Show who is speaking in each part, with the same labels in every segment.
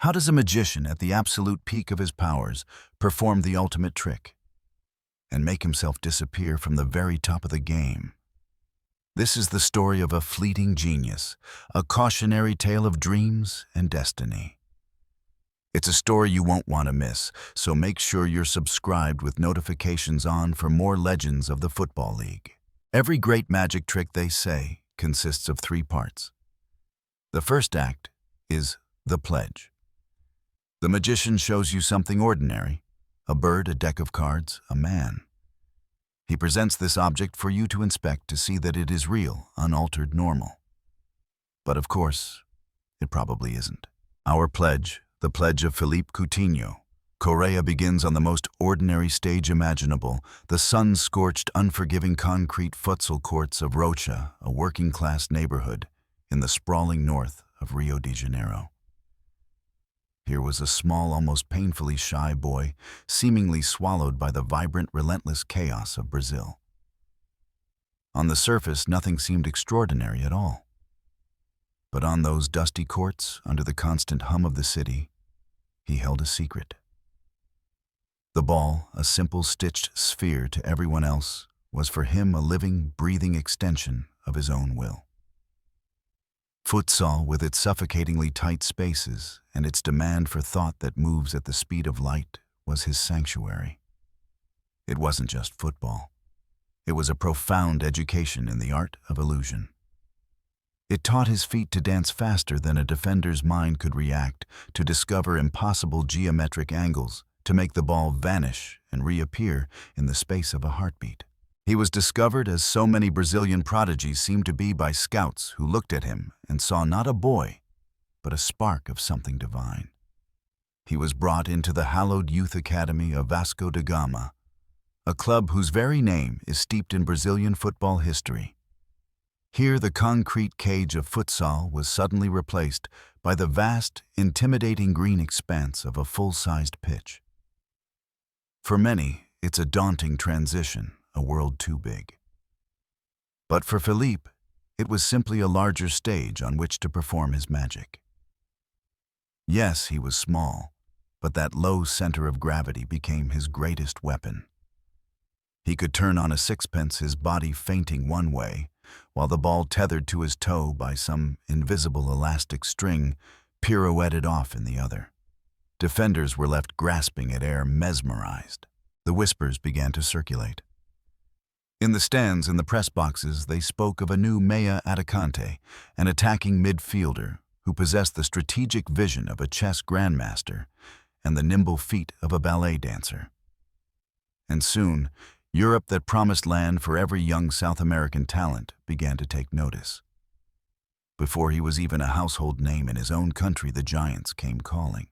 Speaker 1: How does a magician at the absolute peak of his powers perform the ultimate trick and make himself disappear from the very top of the game? This is the story of a fleeting genius, a cautionary tale of dreams and destiny. It's a story you won't want to miss, so make sure you're subscribed with notifications on for more legends of the Football League. Every great magic trick, they say, consists of 3 parts. The first act is the pledge. The magician shows you something ordinary, a bird, a deck of cards, a man. He presents this object for you to inspect to see that it is real, unaltered, normal. But of course, it probably isn't. Our pledge, the pledge of Philippe Coutinho, Correa, begins on the most ordinary stage imaginable, the sun-scorched, unforgiving concrete futsal courts of Rocha, a working-class neighborhood in the sprawling north of Rio de Janeiro. Here was a small, almost painfully shy boy, seemingly swallowed by the vibrant, relentless chaos of Brazil. On the surface, nothing seemed extraordinary at all. But on those dusty courts, under the constant hum of the city, he held a secret. The ball, a simple stitched sphere to everyone else, was for him a living, breathing extension of his own will. Futsal, with its suffocatingly tight spaces and its demand for thought that moves at the speed of light, was his sanctuary. It wasn't just football. It was a profound education in the art of illusion. It taught his feet to dance faster than a defender's mind could react, to discover impossible geometric angles, to make the ball vanish and reappear in the space of a heartbeat. He was discovered, as so many Brazilian prodigies seem to be, by scouts who looked at him and saw not a boy, but a spark of something divine. He was brought into the hallowed youth academy of Vasco da Gama, a club whose very name is steeped in Brazilian football history. Here, the concrete cage of futsal was suddenly replaced by the vast, intimidating green expanse of a full-sized pitch. For many, it's a daunting transition, a world too big. But for Philippe, it was simply a larger stage on which to perform his magic. Yes, he was small, but that low center of gravity became his greatest weapon. He could turn on a sixpence, his body fainting one way, while the ball, tethered to his toe by some invisible elastic string, pirouetted off in the other. Defenders were left grasping at air, mesmerized. The whispers began to circulate. In the stands, in the press boxes, they spoke of a new mea atacante, an attacking midfielder who possessed the strategic vision of a chess grandmaster and the nimble feet of a ballet dancer. And soon, Europe, that promised land for every young South American talent, began to take notice. Before he was even a household name in his own country, the giants came calling.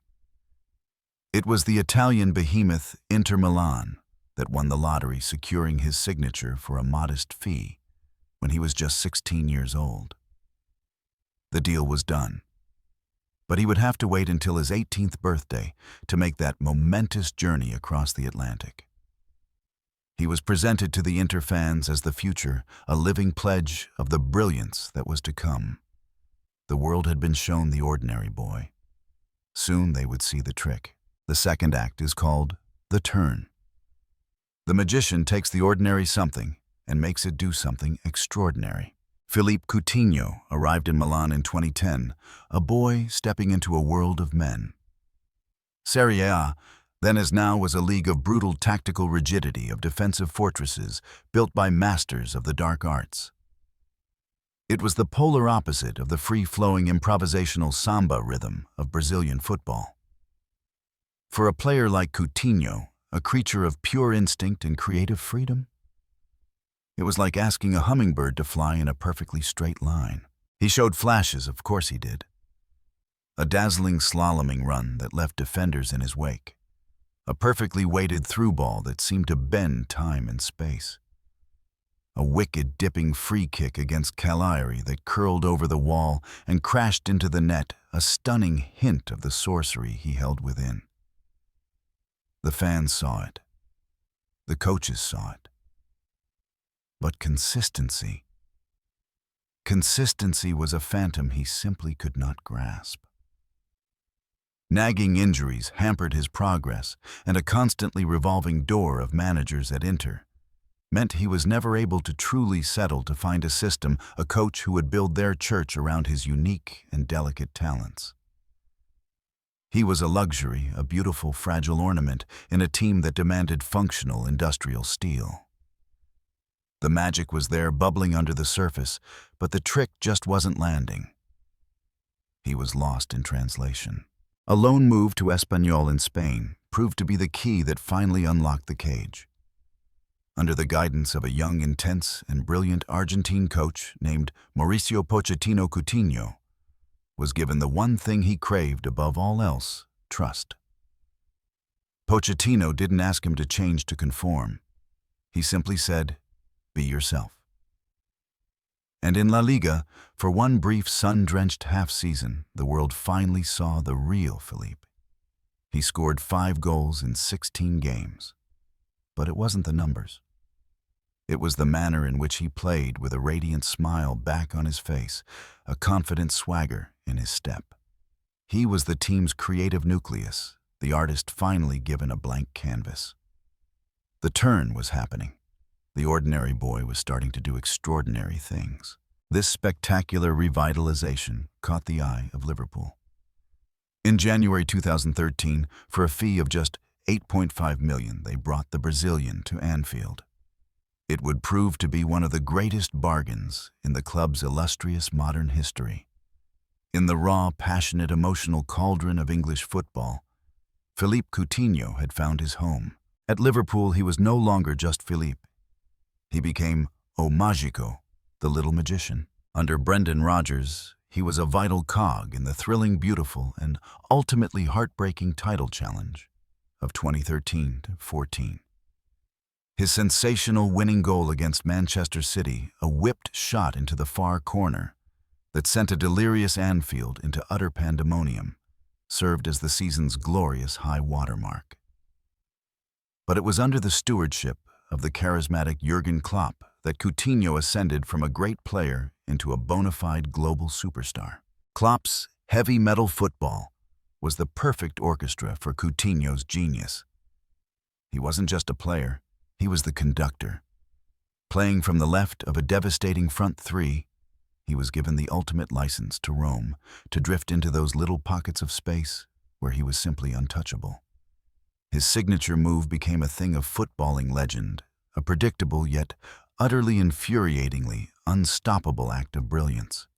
Speaker 1: It was the Italian behemoth Inter Milan that won the lottery, securing his signature for a modest fee when he was just 16 years old. The deal was done, but he would have to wait until his 18th birthday to make that momentous journey across the Atlantic. He was presented to the Inter fans as the future, a living pledge of the brilliance that was to come. The world had been shown the ordinary boy. Soon they would see the trick. The second act is called the turn. The magician takes the ordinary something and makes it do something extraordinary. Philippe Coutinho arrived in Milan in 2010, a boy stepping into a world of men. Serie A, then as now, was a league of brutal tactical rigidity, of defensive fortresses built by masters of the dark arts. It was the polar opposite of the free-flowing improvisational samba rhythm of Brazilian football. For a player like Coutinho, a creature of pure instinct and creative freedom, it was like asking a hummingbird to fly in a perfectly straight line. He showed flashes, of course he did. A dazzling slaloming run that left defenders in his wake. A perfectly weighted through ball that seemed to bend time and space. A wicked dipping free kick against Cagliari that curled over the wall and crashed into the net, a stunning hint of the sorcery he held within. The fans saw it. The coaches saw it. But consistency was a phantom he simply could not grasp. Nagging injuries hampered his progress, and a constantly revolving door of managers at Inter meant he was never able to truly settle to find a system, a coach who would build their church around his unique and delicate talents. He was a luxury, a beautiful, fragile ornament in a team that demanded functional industrial steel. The magic was there bubbling under the surface, but the trick just wasn't landing. He was lost in translation. A loan move to Espanyol in Spain proved to be the key that finally unlocked the cage. Under the guidance of a young, intense, and brilliant Argentine coach named Mauricio Pochettino Coutinho, was given the one thing he craved above all else: trust. Pochettino didn't ask him to change to conform. He simply said, "Be yourself." And in La Liga, for one brief sun-drenched half-season, the world finally saw the real Philippe. He scored 5 goals in 16 games. But it wasn't the numbers. It was the manner in which he played, with a radiant smile back on his face, a confident swagger in his step. He was the team's creative nucleus, the artist finally given a blank canvas. The turn was happening. The ordinary boy was starting to do extraordinary things. This spectacular revitalization caught the eye of Liverpool. In January 2013, for a fee of just $8.5 million, they brought the Brazilian to Anfield. It would prove to be one of the greatest bargains in the club's illustrious modern history. In the raw, passionate, emotional cauldron of English football, Philippe Coutinho had found his home. At Liverpool, he was no longer just Philippe. He became Mágico, the little magician. Under Brendan Rodgers, he was a vital cog in the thrilling, beautiful, and ultimately heartbreaking title challenge of 2013-14. His sensational winning goal against Manchester City, a whipped shot into the far corner that sent a delirious Anfield into utter pandemonium, served as the season's glorious high watermark. But it was under the stewardship of the charismatic Jürgen Klopp that Coutinho ascended from a great player into a bona fide global superstar. Klopp's heavy metal football was the perfect orchestra for Coutinho's genius. He wasn't just a player, he was the conductor. Playing from the left of a devastating front three, he was given the ultimate license to roam, to drift into those little pockets of space where he was simply untouchable. His signature move became a thing of footballing legend, a predictable yet utterly infuriatingly unstoppable act of brilliance.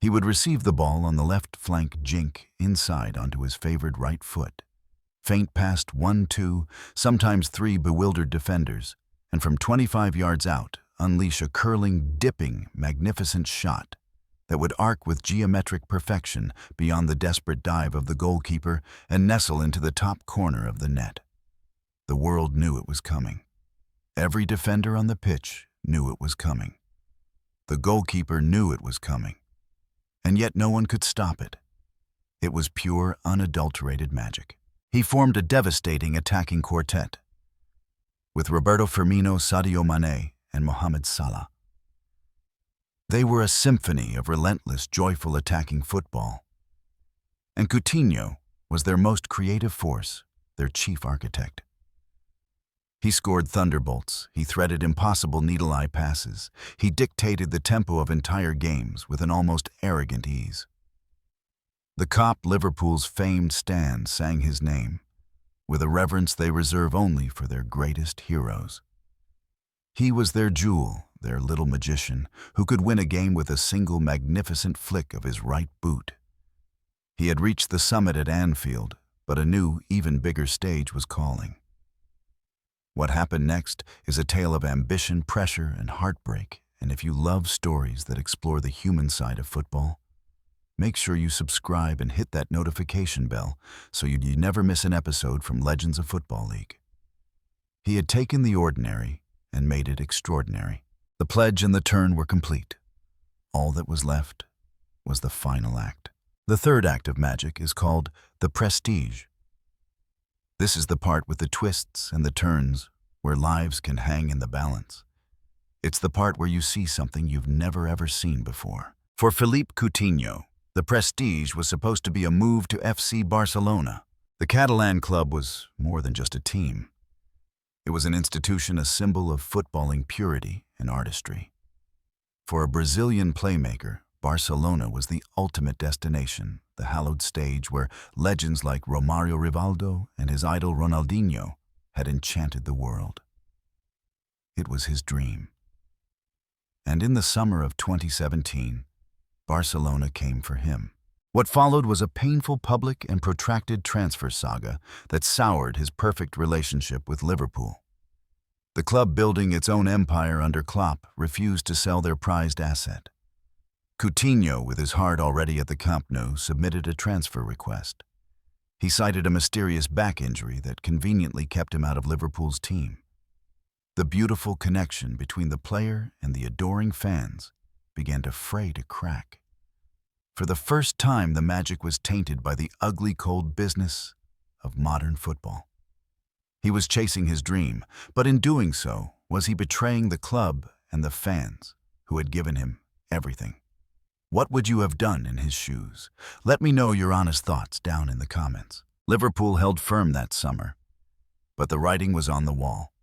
Speaker 1: He would receive the ball on the left flank, jink inside onto his favored right foot, feint past 1, 2, sometimes 3 bewildered defenders, and from 25 yards out, unleash a curling, dipping, magnificent shot that would arc with geometric perfection beyond the desperate dive of the goalkeeper and nestle into the top corner of the net. The world knew it was coming. Every defender on the pitch knew it was coming. The goalkeeper knew it was coming. And yet no one could stop it. It was pure, unadulterated magic. He formed a devastating attacking quartet with Roberto Firmino, Sadio Mane, and Mohamed Salah. They were a symphony of relentless, joyful attacking football. And Coutinho was their most creative force, their chief architect. He scored thunderbolts, he threaded impossible needle-eye passes, he dictated the tempo of entire games with an almost arrogant ease. The cop Liverpool's famed stand sang his name, with a reverence they reserve only for their greatest heroes. He was their jewel, their little magician, who could win a game with a single magnificent flick of his right boot. He had reached the summit at Anfield, but a new, even bigger stage was calling. What happened next is a tale of ambition, pressure, and heartbreak, and if you love stories that explore the human side of football, make sure you subscribe and hit that notification bell so you never miss an episode from Legends of Football League. He had taken the ordinary and made it extraordinary. The pledge and the turn were complete. All that was left was the final act. The third act of magic is called the prestige. This is the part with the twists and the turns where lives can hang in the balance. It's the part where you see something you've never ever seen before. For Philippe Coutinho, The prestige was supposed to be a move to FC Barcelona. The Catalan club was more than just a team. It was an institution, a symbol of footballing purity and artistry. For a Brazilian playmaker, Barcelona was the ultimate destination, the hallowed stage where legends like Romário Rivaldo and his idol Ronaldinho had enchanted the world. It was his dream. And in the summer of 2017, Barcelona came for him. What followed was a painful public and protracted transfer saga that soured his perfect relationship with Liverpool. The club, building its own empire under Klopp, refused to sell their prized asset. Coutinho, with his heart already at the Camp Nou, submitted a transfer request. He cited a mysterious back injury that conveniently kept him out of Liverpool's team. The beautiful connection between the player and the adoring fans began to fray to crack. For the first time, the magic was tainted by the ugly, cold business of modern football. He was chasing his dream, but in doing so, was he betraying the club and the fans who had given him everything? What would you have done in his shoes? Let me know your honest thoughts down in the comments. Liverpool held firm that summer, but the writing was on the wall.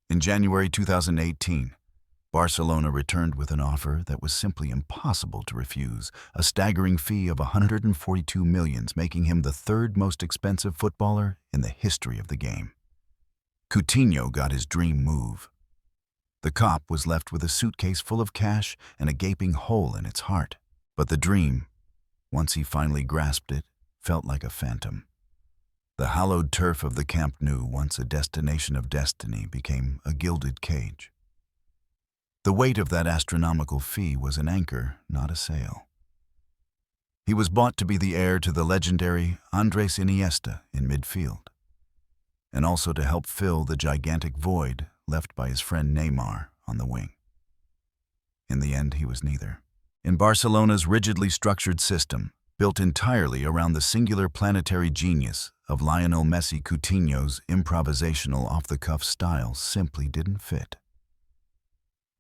Speaker 1: In January 2018, Barcelona returned with an offer that was simply impossible to refuse, a staggering fee of 142 million, making him the third most expensive footballer in the history of the game. Coutinho got his dream move. The cop was left with a suitcase full of cash and a gaping hole in its heart. But the dream, once he finally grasped it, felt like a phantom. The hallowed turf of the Camp Nou, once a destination of destiny, became a gilded cage. The weight of that astronomical fee was an anchor, not a sail. He was bought to be the heir to the legendary Andrés Iniesta in midfield, and also to help fill the gigantic void left by his friend Neymar on the wing. In the end, he was neither. In Barcelona's rigidly structured system, built entirely around the singular planetary genius of Lionel Messi, Coutinho's improvisational off-the-cuff style simply didn't fit.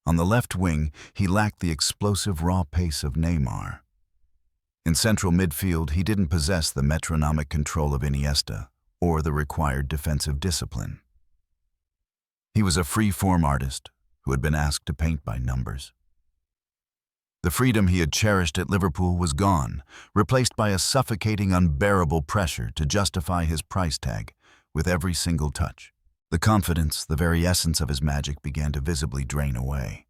Speaker 1: On the left wing, he lacked the explosive raw pace of Neymar. In central midfield, he didn't possess the metronomic control of Iniesta or the required defensive discipline. He was a free-form artist who had been asked to paint by numbers. The freedom he had cherished at Liverpool was gone, replaced by a suffocating, unbearable pressure to justify his price tag with every single touch. The confidence, the very essence of his magic, began to visibly drain away.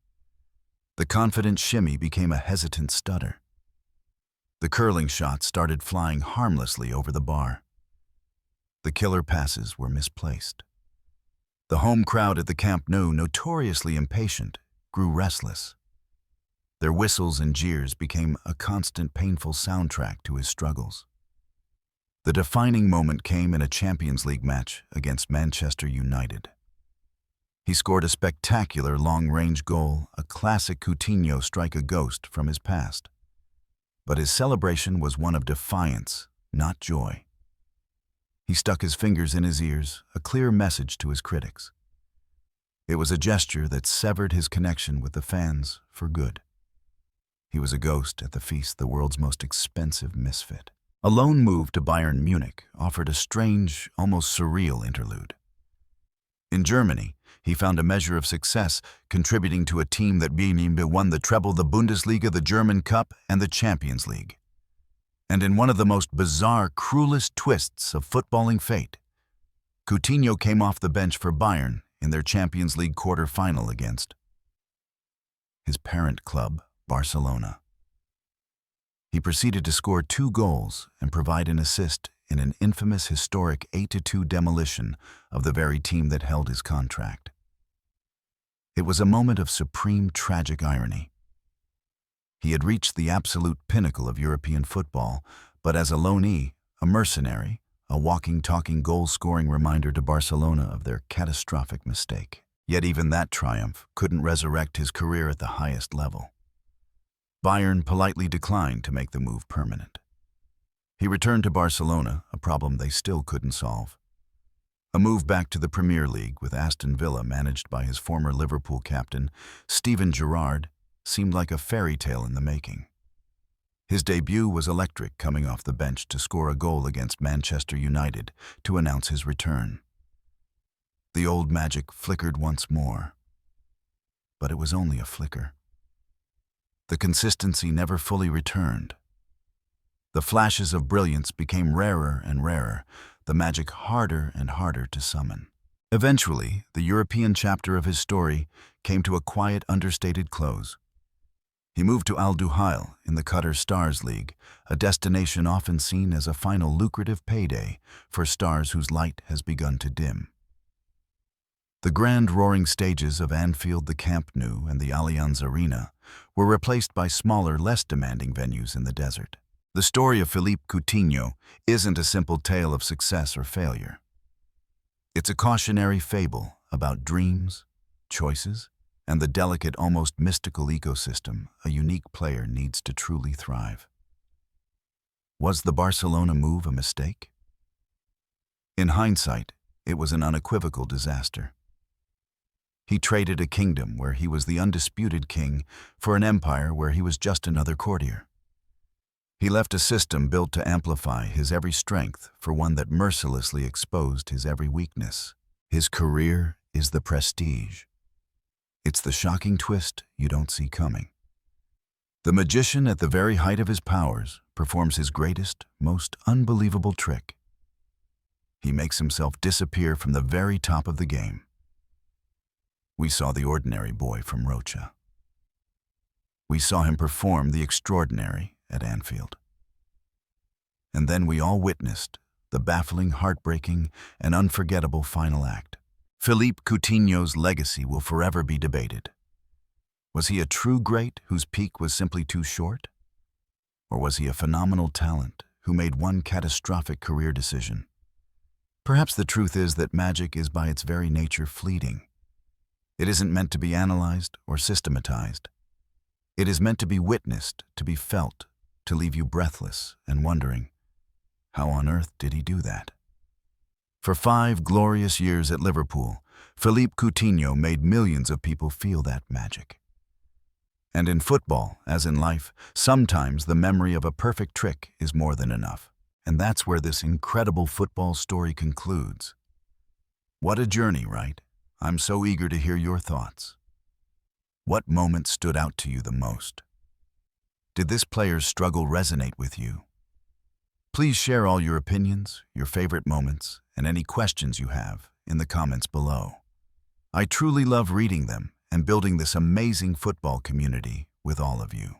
Speaker 1: The confident shimmy became a hesitant stutter. The curling shots started flying harmlessly over the bar. The killer passes were misplaced. The home crowd at the Camp Nou, notoriously impatient, grew restless. Their whistles and jeers became a constant, painful soundtrack to his struggles. The defining moment came in a Champions League match against Manchester United. He scored a spectacular long-range goal, a classic Coutinho strike, a ghost from his past. But his celebration was one of defiance, not joy. He stuck his fingers in his ears, a clear message to his critics. It was a gesture that severed his connection with the fans for good. He was a ghost at the feast, the world's most expensive misfit. A loan move to Bayern Munich offered a strange, almost surreal interlude. In Germany, he found a measure of success, contributing to a team that won the treble, the Bundesliga, the German Cup, and the Champions League. And in one of the most bizarre, cruelest twists of footballing fate, Coutinho came off the bench for Bayern in their Champions League quarter-final against his parent club, Barcelona. He proceeded to score 2 goals and provide an assist in an infamous, historic 8-2 demolition of the very team that held his contract. It was a moment of supreme tragic irony. He had reached the absolute pinnacle of European football, but as a loanee, a mercenary, a walking, talking, goal-scoring reminder to Barcelona of their catastrophic mistake. Yet even that triumph couldn't resurrect his career at the highest level. Bayern politely declined to make the move permanent. He returned to Barcelona, a problem they still couldn't solve. A move back to the Premier League with Aston Villa, managed by his former Liverpool captain, Steven Gerrard, seemed like a fairy tale in the making. His debut was electric, coming off the bench to score a goal against Manchester United to announce his return. The old magic flickered once more, but it was only a flicker. The consistency never fully returned. The flashes of brilliance became rarer and rarer, the magic harder and harder to summon. Eventually, the European chapter of his story came to a quiet, understated close. He moved to Al Duhail in the Qatar Stars League, a destination often seen as a final lucrative payday for stars whose light has begun to dim. The grand roaring stages of Anfield, the Camp Nou, and the Allianz Arena were replaced by smaller, less demanding venues in the desert. The story of Philippe Coutinho isn't a simple tale of success or failure. It's a cautionary fable about dreams, choices, and the delicate, almost mystical ecosystem a unique player needs to truly thrive. Was the Barcelona move a mistake? In hindsight, it was an unequivocal disaster. He traded a kingdom where he was the undisputed king for an empire where he was just another courtier. He left a system built to amplify his every strength for one that mercilessly exposed his every weakness. His career is the prestige. It's the shocking twist you don't see coming. The magician, at the very height of his powers, performs his greatest, most unbelievable trick. He makes himself disappear from the very top of the game. We saw the ordinary boy from Rocha. We saw him perform the extraordinary at Anfield. And then we all witnessed the baffling, heartbreaking, and unforgettable final act. Philippe Coutinho's legacy will forever be debated. Was he a true great whose peak was simply too short? Or was he a phenomenal talent who made one catastrophic career decision? Perhaps the truth is that magic is by its very nature fleeting. It isn't meant to be analyzed or systematized. It is meant to be witnessed, to be felt, to leave you breathless and wondering, how on earth did he do that? For 5 glorious years at Liverpool, Philippe Coutinho made millions of people feel that magic. And in football, as in life, sometimes the memory of a perfect trick is more than enough. And that's where this incredible football story concludes. What a journey, right? I'm so eager to hear your thoughts. What moment stood out to you the most? Did this player's struggle resonate with you? Please share all your opinions, your favorite moments, and any questions you have in the comments below. I truly love reading them and building this amazing football community with all of you.